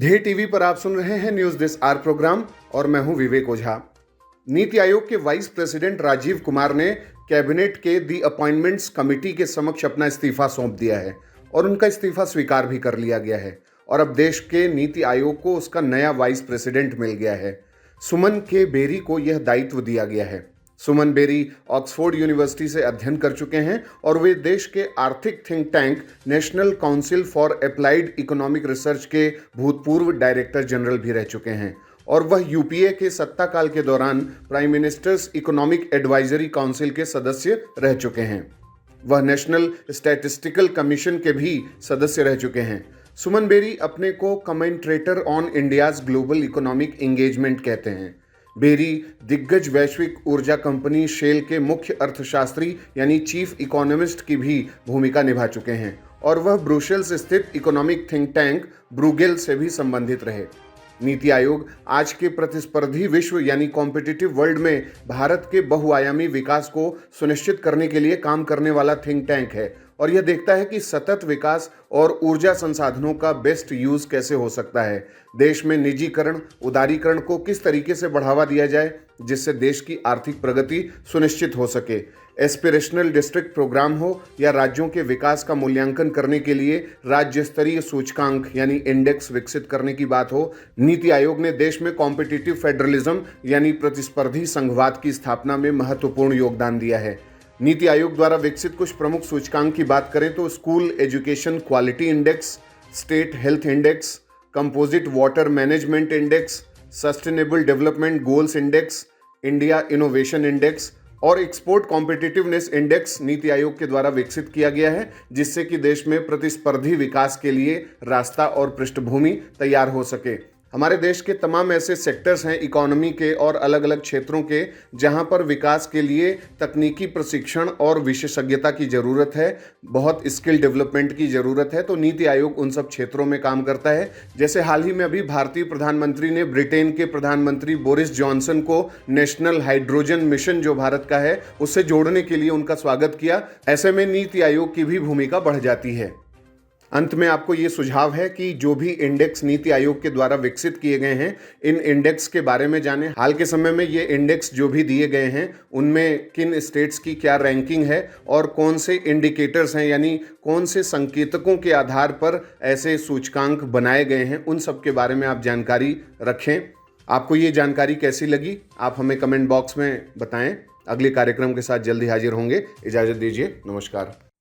ढे TV पर आप सुन रहे हैं न्यूज दिस आर प्रोग्राम और मैं हूं विवेक ओझा। नीति आयोग के वाइस प्रेसिडेंट राजीव कुमार ने कैबिनेट के दी अपॉइंटमेंट्स कमेटी के समक्ष अपना इस्तीफा सौंप दिया है और उनका इस्तीफा स्वीकार भी कर लिया गया है और अब देश के नीति आयोग को उसका नया वाइस प्रेसिडेंट मिल गया है। सुमन के बेरी को यह दायित्व दिया गया है। सुमन बेरी ऑक्सफोर्ड यूनिवर्सिटी से अध्ययन कर चुके हैं और वे देश के आर्थिक think tank national council for applied economic research के भूतपूर्व डायरेक्टर जनरल भी रह चुके हैं और वह यूपीए के सत्ता काल के दौरान prime ministers economic advisory council के सदस्य रह चुके हैं। वह नेशनल स्टैटिस्टिकल कमीशन के भी सदस्य रह चुके हैं। सुमन बेरी अपने को commentator on India's global economic engagement कहते हैं। बेरी दिग्गज वैश्विक ऊर्जा कंपनी शेल के मुख्य अर्थशास्त्री यानी चीफ इकोनॉमिस्ट की भी भूमिका निभा चुके हैं और वह ब्रुसेल्स स्थित इकोनॉमिक थिंक टैंक ब्रूगेल से भी संबंधित रहे। नीति आयोग आज के प्रतिस्पर्धी विश्व यानी कॉम्पिटिटिव वर्ल्ड में भारत के बहुआयामी विकास को सुनिश्चित करने के लिए काम करने वाला थिंक टैंक है और यह देखता है कि सतत विकास और ऊर्जा संसाधनों का बेस्ट यूज कैसे हो सकता है। देश में निजीकरण, उदारीकरण को किस तरीके से बढ़ावा दिया जाए जिससे देश की आर्थिक प्रगति सुनिश्चित हो सके। एस्पिरेशनल डिस्ट्रिक्ट प्रोग्राम हो या राज्यों के विकास का मूल्यांकन करने के लिए राज्य स्तरीय सूचकांक यानी इंडेक्स विकसित करने की बात हो, नीति आयोग ने देश में कॉम्पिटिटिव फेडरलिज्म यानी प्रतिस्पर्धी संघवाद की स्थापना में महत्वपूर्ण योगदान दिया है। नीति आयोग द्वारा विकसित कुछ प्रमुख सूचकांक की बात करें तो school education quality index, state health index, composite water management index, sustainable development goals index, India innovation index और export competitiveness index NITI Aayog के द्वारा विकसित किया गया है, जिससे कि देश में प्रतिस्पर्धी विकास के लिए रास्ता और पृष्ठभूमि तैयार हो सके। हमारे देश के तमाम ऐसे सेक्टर्स हैं इकोनॉमी के और अलग अलग क्षेत्रों के जहां पर विकास के लिए तकनीकी प्रशिक्षण और विशेषज्ञता की ज़रूरत है, बहुत स्किल डेवलपमेंट की ज़रूरत है। तो नीति आयोग उन सब क्षेत्रों में काम करता है। जैसे हाल ही में अभी भारतीय प्रधानमंत्री ने ब्रिटेन के प्रधानमंत्री बोरिस जॉनसन को नेशनल हाइड्रोजन मिशन जो भारत का है उससे जोड़ने के लिए उनका स्वागत किया। ऐसे में नीति आयोग की भी भूमिका बढ़ जाती है। अंत में आपको ये सुझाव है कि जो भी इंडेक्स नीति आयोग के द्वारा विकसित किए गए हैं, इन इंडेक्स के बारे में जानें। हाल के समय में ये इंडेक्स जो भी दिए गए हैं उनमें किन स्टेट्स की क्या रैंकिंग है और कौन से इंडिकेटर्स हैं यानी कौन से संकेतकों के आधार पर ऐसे सूचकांक बनाए गए हैं, उन सब के बारे में आप जानकारी रखें। आपको ये जानकारी कैसी लगी आप हमें कमेंट बॉक्स में बताएं। अगले कार्यक्रम के साथ जल्दी हाजिर होंगे। इजाज़त दीजिए। नमस्कार।